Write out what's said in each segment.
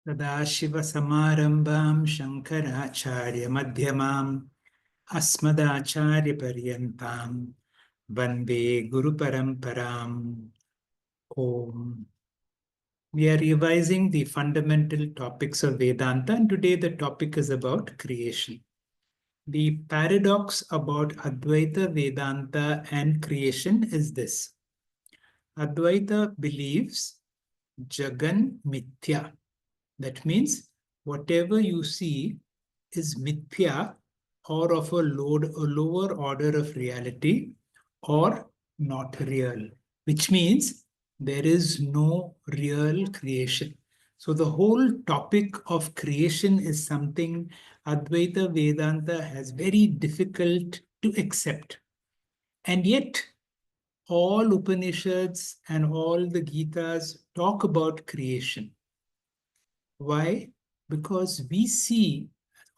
Sadashiva-samarambam Shankaracharya-madhyamam Asmadacharya-paryantam Vande Guru-paramparam. Om. We are revising the fundamental topics of Vedanta, and today the topic is about creation. The paradox about Advaita Vedanta and creation is this. Advaita believes Jagan Mithya. That means whatever you see is mithya, or of a lower order of reality, or not real, which means there is no real creation. So the whole topic of creation is something Advaita Vedanta has very difficult to accept. And yet, all Upanishads and all the Gitas talk about creation. Why? Because we see,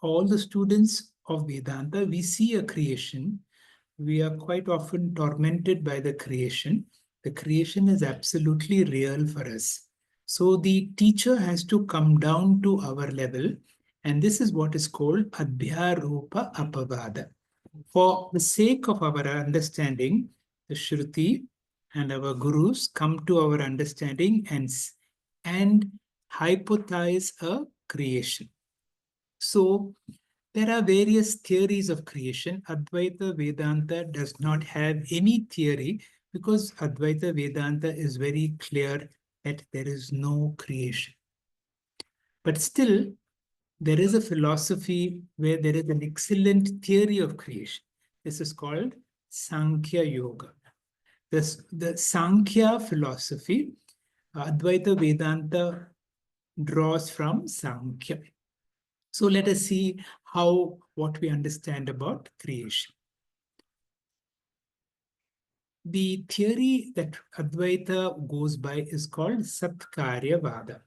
all the students of Vedanta, we see a creation. We are quite often tormented by the creation. The creation is absolutely real for us. So the teacher has to come down to our level, and this is what is called Adhyaropa Apavada. For the sake of our understanding, the Shruti and our gurus come to our understanding and hypothesize a creation. So there are various theories of creation. Advaita Vedanta does not have any theory because Advaita Vedanta is very clear that there is no creation. But still, there is a philosophy where there is an excellent theory of creation. This is called Sankhya Yoga. The Sankhya philosophy, Advaita Vedanta draws from Sankhya. So let us see what we understand about creation. The theory that Advaita goes by is called Satkaryavada.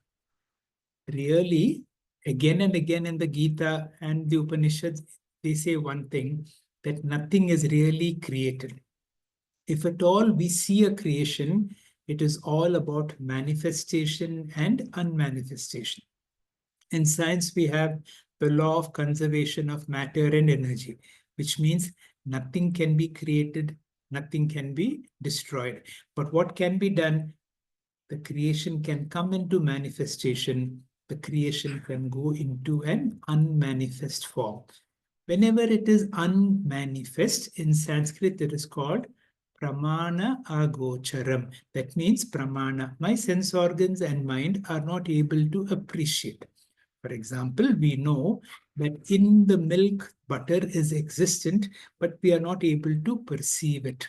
Really, again and again in the Gita and the Upanishads, they say one thing, that nothing is really created. If at all we see a creation, it is all about manifestation and unmanifestation. In science, we have the law of conservation of matter and energy, which means nothing can be created, nothing can be destroyed. But what can be done? The creation can come into manifestation. The creation can go into an unmanifest form. Whenever it is unmanifest, in Sanskrit, it is called pramana agocharam. That means pramana. My sense organs and mind are not able to appreciate. For example, we know that in the milk, butter is existent, but we are not able to perceive it.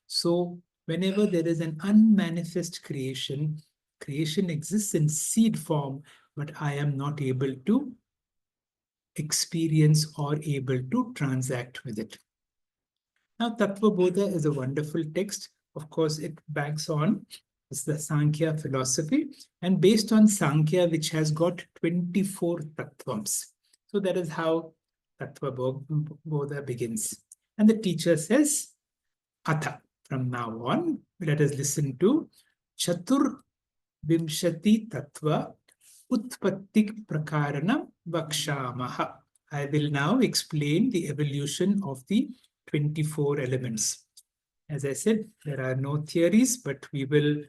So whenever there is an unmanifest creation, creation exists in seed form, but I am not able to experience or able to transact with it. Now, Tattva Bodha is a wonderful text. Of course, it banks on the Sankhya philosophy, and based on Sankhya, which has got 24 tattvams. So that is how Tattva Bodha begins. And the teacher says, Atha. From now on, let us listen to Chatur Vimshati Tattva Utpatti Prakarana Vakshamaha. I will now explain the evolution of the 24 elements. As I said, there are no theories, but we will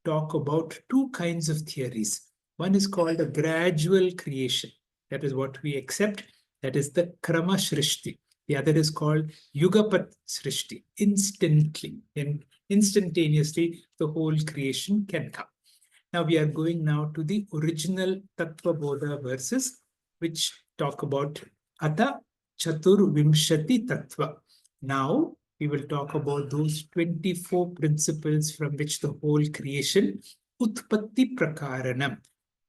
talk about two kinds of theories. One is called a gradual creation. That is what we accept. That is the Krama Shrishti. The other is called Yugapat Srishti. Instantly and instantaneously, the whole creation can come. Now we are going now to the original Tattva Bodha verses, which talk about Atha Chatur Vimshati Tattva. Now we will talk about those 24 principles from which the whole creation, Utpatti Prakaranam,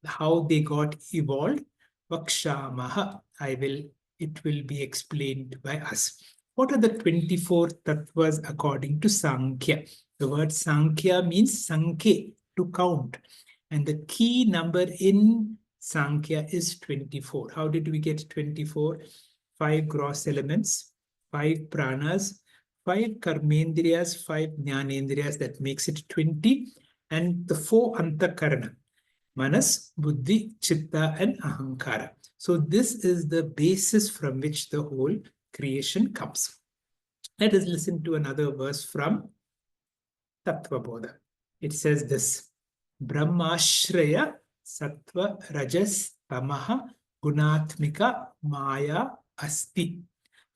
how they got evolved, Vakshamaha, it will be explained by us. What are the 24 tattvas according to Sankhya? The word Sankhya means Sankhe, to count. And the key number in Sankhya is 24. How did we get 24? 5 gross elements, 5 pranas, 5 karmendriyas, 5 jnanendriyas, that makes it 20, and the 4 antakarana. Manas, Buddhi, Chitta, and Ahankara. So this is the basis from which the whole creation comes. Let us listen to another verse from Tattva Bodha. It says this: Brahmashraya Sattva Rajas Tamaha Gunatmika Maya Asti.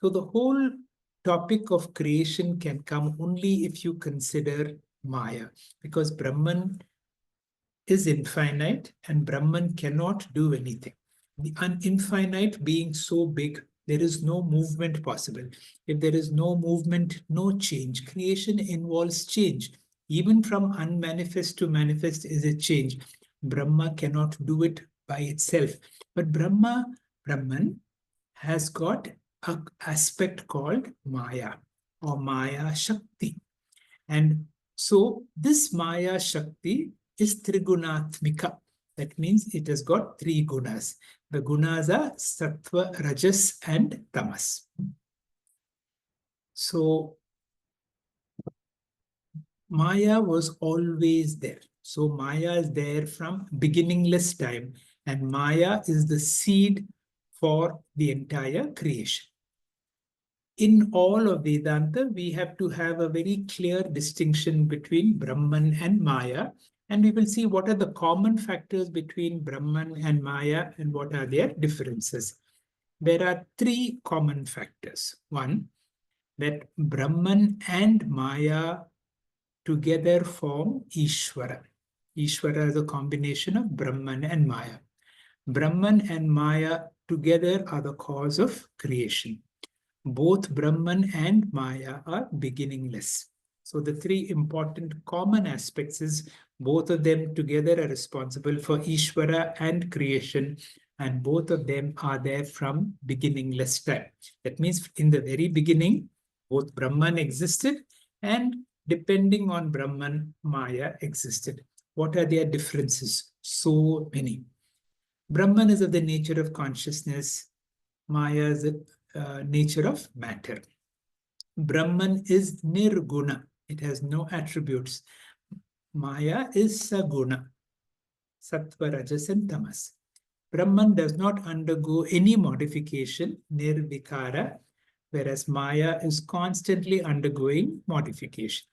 So the whole topic of creation can come only if you consider Maya, because Brahman is infinite and Brahman cannot do anything. The infinite being so big, there is no movement possible. If there is no movement, no change. Creation involves change. Even from unmanifest to manifest is a change. Brahma cannot do it by itself. But Brahman, has got an aspect called Maya or Maya Shakti. And so this Maya Shakti is Trigunatmika. That means it has got three gunas. The gunas are Sattva, Rajas, and Tamas. So Maya was always there. So Maya is there from beginningless time, and Maya is the seed for the entire creation. In all of Vedanta, we have to have a very clear distinction between Brahman and Maya, and we will see what are the common factors between Brahman and Maya and what are their differences. There are three common factors. One, that Brahman and Maya together form Ishvara. Ishvara is a combination of Brahman and Maya. Brahman and Maya together are the cause of creation. Both Brahman and Maya are beginningless. So the three important common aspects is both of them together are responsible for Ishvara and creation, and both of them are there from beginningless time. That means in the very beginning, both Brahman existed, and depending on Brahman, Maya existed. What are their differences? So many. Brahman is of the nature of consciousness. Maya is the nature of matter. Brahman is nirguna. It has no attributes. Maya is saguna. Sattva, Rajas, and Tamas. Brahman does not undergo any modification, nirvikara, whereas Maya is constantly undergoing modification.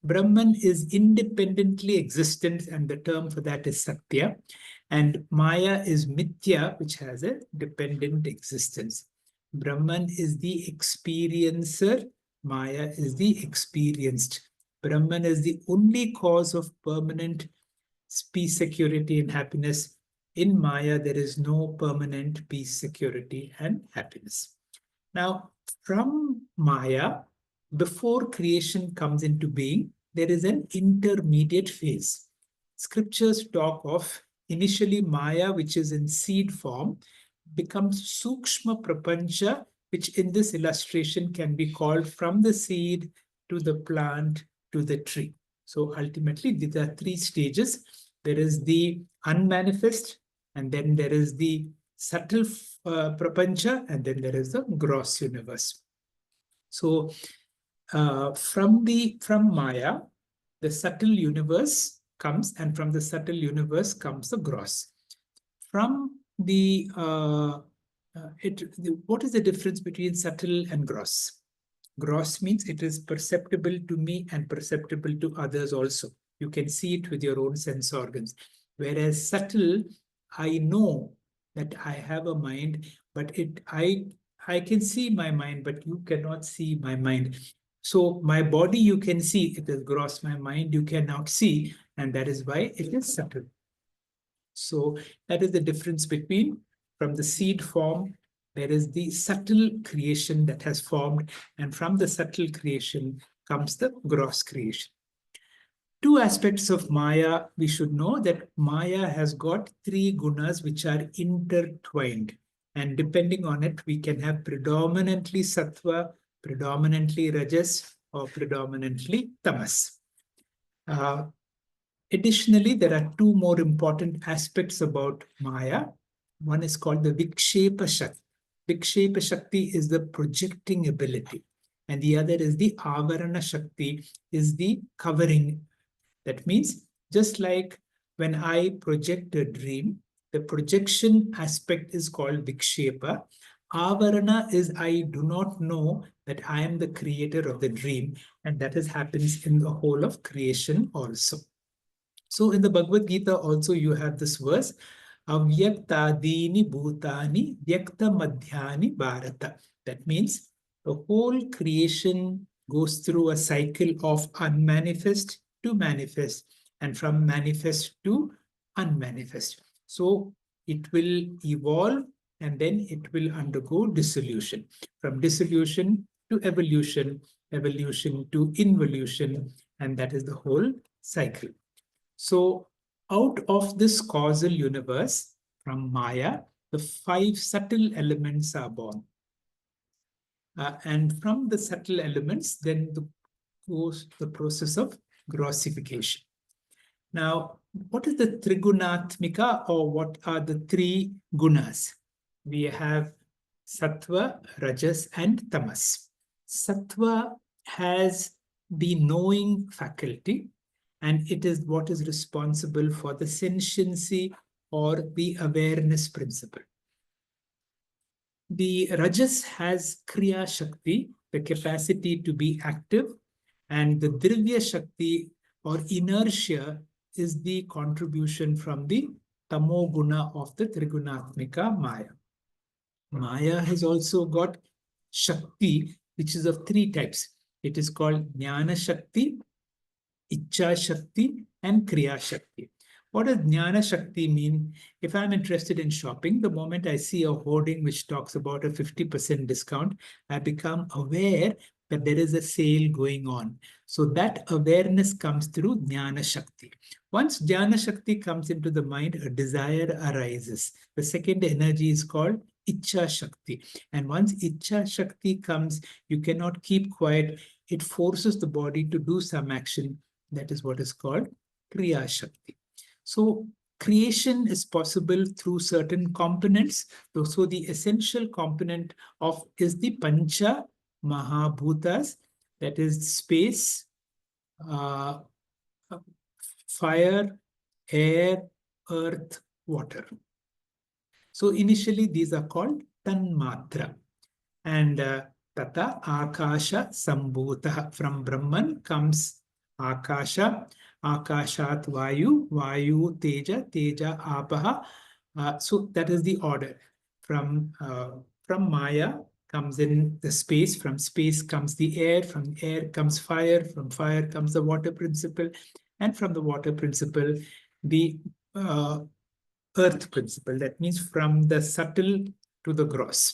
Brahman is independently existent, and the term for that is Satya. And Maya is Mithya, which has a dependent existence. Brahman is the experiencer, Maya is the experienced. Brahman is the only cause of permanent peace, security, and happiness. In Maya, there is no permanent peace, security, and happiness. Now, from Maya, before creation comes into being, there is an intermediate phase. Scriptures talk of initially Maya, which is in seed form, becomes Sukshma Prapancha, which in this illustration can be called from the seed to the plant to the tree. So ultimately, these are three stages. There is the unmanifest, and then there is the subtle prapancha, and then there is the gross universe. So from Maya, the subtle universe comes, and from the subtle universe comes the gross. From the what is the difference between subtle and gross? Gross means it is perceptible to me and perceptible to others also. You can see it with your own sense organs. Whereas subtle, I know that I have a mind, but I can see my mind, but you cannot see my mind. So my body you can see, it is gross. My mind you cannot see, and that is why it is subtle. So that is the difference between from the seed form, there is the subtle creation that has formed, and from the subtle creation comes the gross creation. Two aspects of Maya, we should know that Maya has got three gunas which are intertwined. And depending on it, we can have predominantly Sattva, predominantly Rajas, or predominantly Tamas. Additionally, there are two more important aspects about Maya. One is called the Vikshepa Shakti. Vikshepa Shakti is the projecting ability. And the other is the Avarana Shakti, is the covering. That means just like when I project a dream, the projection aspect is called vikshepa. Avarana is I do not know that I am the creator of the dream, and that happens in the whole of creation also. So in the Bhagavad Gita also you have this verse, Avyaktadini Bhutani Vyakta Madhyani Bharata. That means the whole creation goes through a cycle of unmanifest to manifest and from manifest to unmanifest. So it will evolve and then it will undergo dissolution. From dissolution to evolution, evolution to involution, and that is the whole cycle. So out of this causal universe, from Maya, the 5 subtle elements are born. And from the subtle elements, then goes the process of grossification. Now, what is the Trigunatmika, or what are the 3 gunas? We have Sattva, Rajas, and Tamas. Sattva has the knowing faculty, and it is what is responsible for the sentiency or the awareness principle. The Rajas has Kriya Shakti, the capacity to be active, and the Drivya Shakti or inertia is the contribution from the Tamoguna of the Trigunatmika Maya. Maya has also got Shakti, which is of 3 types. It is called Jnana Shakti, Ichcha Shakti, and Kriya Shakti. What does Jnana Shakti mean? If I'm interested in shopping, the moment I see a hoarding which talks about a 50% discount, I become aware that there is a sale going on. So that awareness comes through Jnana Shakti. Once Jnana Shakti comes into the mind, a desire arises. The second energy is called Ichcha Shakti. And once Ichcha Shakti comes, you cannot keep quiet. It forces the body to do some action. That is what is called Kriya Shakti. So creation is possible through certain components. So the essential component of is the Pancha Mahabhutas, that is space, fire, air, earth, water. So initially these are called Tanmatra. And Tata Aakaasaha Sambhutah. From Brahman comes Aakasha, Aakashat Vayu, Vayu Teja, Teja Apaha. So that is the order. From Maya comes in the space, from space comes the air, from air comes fire, from fire comes the water principle, and from the water principle, the earth principle. That means from the subtle to the gross.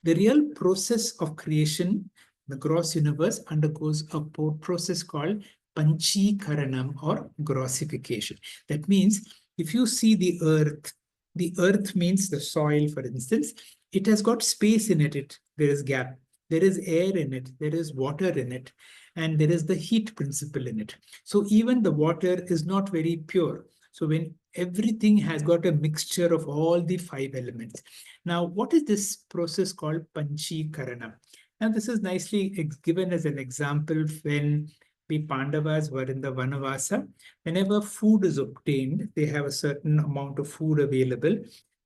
The real process of creation, the gross universe, undergoes a process called panchikaranam or grossification. That means if you see the earth means the soil, for instance, it has got space in it. There is gap. There is air in it. There is water in it. And there is the heat principle in it. So even the water is not very pure. So when everything has got a mixture of all the 5 elements. Now, what is this process called Panchikaranam? Now, this is nicely given as an example when the Pandavas were in the Vanavasa. Whenever food is obtained, they have a certain amount of food available.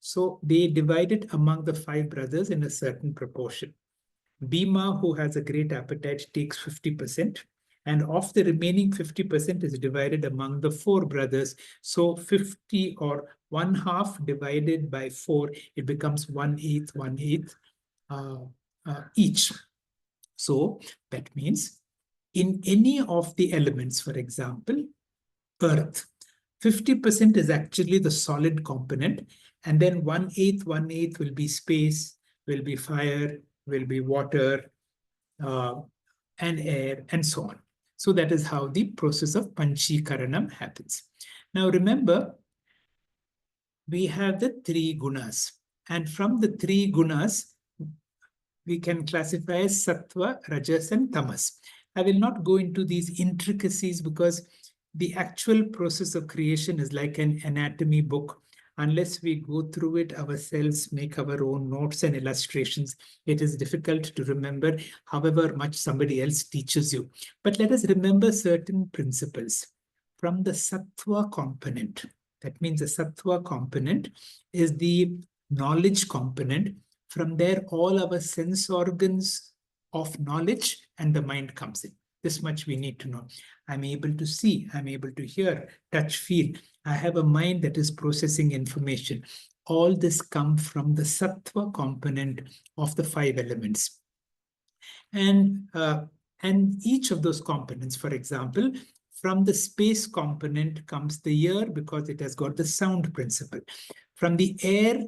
So they divide it among the 5 brothers in a certain proportion. Bhima, who has a great appetite, takes 50%. And of the remaining 50% is divided among the 4 brothers. So 50 or 1/2 divided by 4, it becomes 1/8, 1/8 each. So that means in any of the elements, for example, earth, 50% is actually the solid component. And then 1/8, 1/8 will be space, will be fire, will be water, and air, and so on. So that is how the process of Panchikaranam happens. Now remember, we have the 3 gunas. And from the 3 gunas, we can classify as Sattva, Rajas, and Tamas. I will not go into these intricacies because the actual process of creation is like an anatomy book. Unless we go through it ourselves, make our own notes and illustrations, it is difficult to remember however much somebody else teaches you. But let us remember certain principles. from the Sattva component. That means the Sattva component is the knowledge component. From there, all our sense organs of knowledge and the mind comes in. This much we need to know. I'm able to see, I'm able to hear, touch, feel. I have a mind that is processing information. All this comes from the Sattva component of the 5 elements. And each of those components, for example, from the space component comes the ear because it has got the sound principle. From the air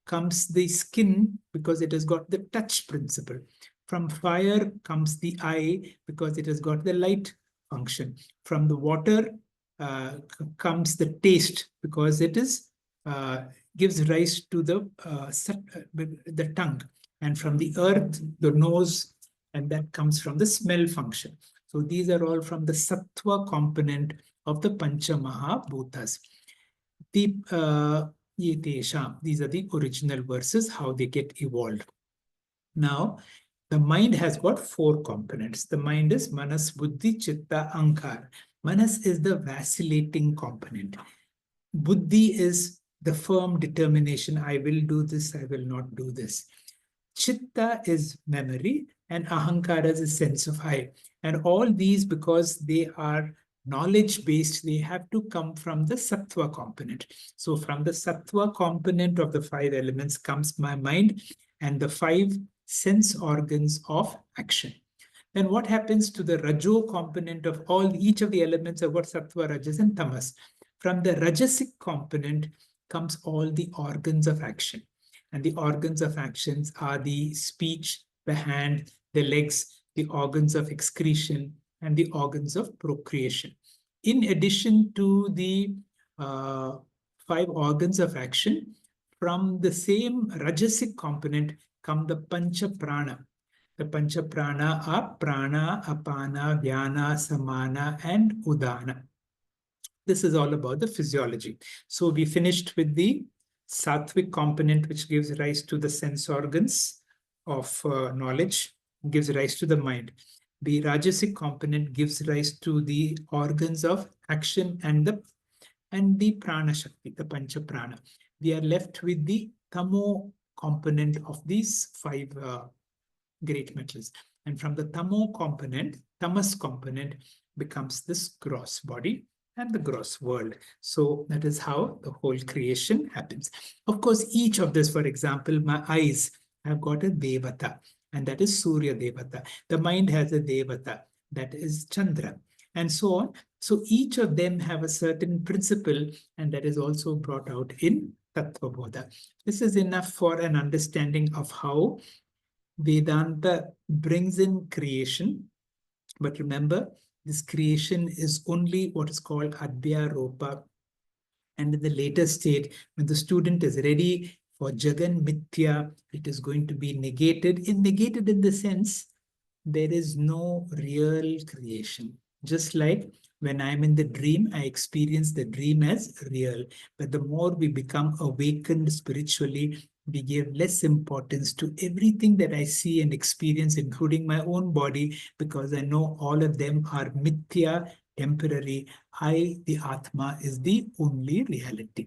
comes the skin because it has got the touch principle. From fire comes the eye because it has got the light function. From the water comes the taste because it is gives rise to the tongue. And from the earth, the nose, and that comes from the smell function. So these are all from the Sattva component of the Pancha Mahabhutas. These are the original verses, how they get evolved. Now, the mind has got 4 components. The mind is Manas, Buddhi, Chitta, Ankar. Manas is the vacillating component. Buddhi is the firm determination. I will do this, I will not do this. Chitta is memory, and Ahankara is a sense of I. And all these, because they are knowledge-based, they have to come from the Sattva component. So from the Sattva component of the 5 elements comes my mind and the 5 sense organs of action. Then what happens to the Rajo component of each of the elements of what Sattva, Rajas, and Tamas? From the Rajasic component comes all the organs of action. And the organs of actions are the speech, the hand, the legs, the organs of excretion, and the organs of procreation. In addition to the 5 organs of action, from the same Rajasic component come the Pancha Prana. The Pancha Prana are Prana, Apana, Vyana, Samana, and Udana. This is all about the physiology. So we finished with the Sattvic component, which gives rise to the sense organs of knowledge, gives rise to the mind. The Rajasic component gives rise to the organs of action and the Prana Shakti, the Pancha Prana. We are left with the Tamo component of these 5 great metals. And from the Tamo component, Tamas component becomes this gross body and the gross world. So that is how the whole creation happens. Of course, each of this, for example, my eyes have got a Devata, and that is Surya Devata. The mind has a Devata, that is Chandra, and so on. So each of them have a certain principle, and that is also brought out in Tattva Bodha. This is enough for an understanding of how Vedanta brings in creation. But remember, this creation is only what is called Adhyaropa. And in the later state, when the student is ready for Jagan Mithya, it is going to be negated. Negated in the sense, there is no real creation. Just like when I'm in the dream, I experience the dream as real. But the more we become awakened spiritually, we give less importance to everything that I see and experience, including my own body, because I know all of them are mithya, temporary. I, the Atma, is the only reality.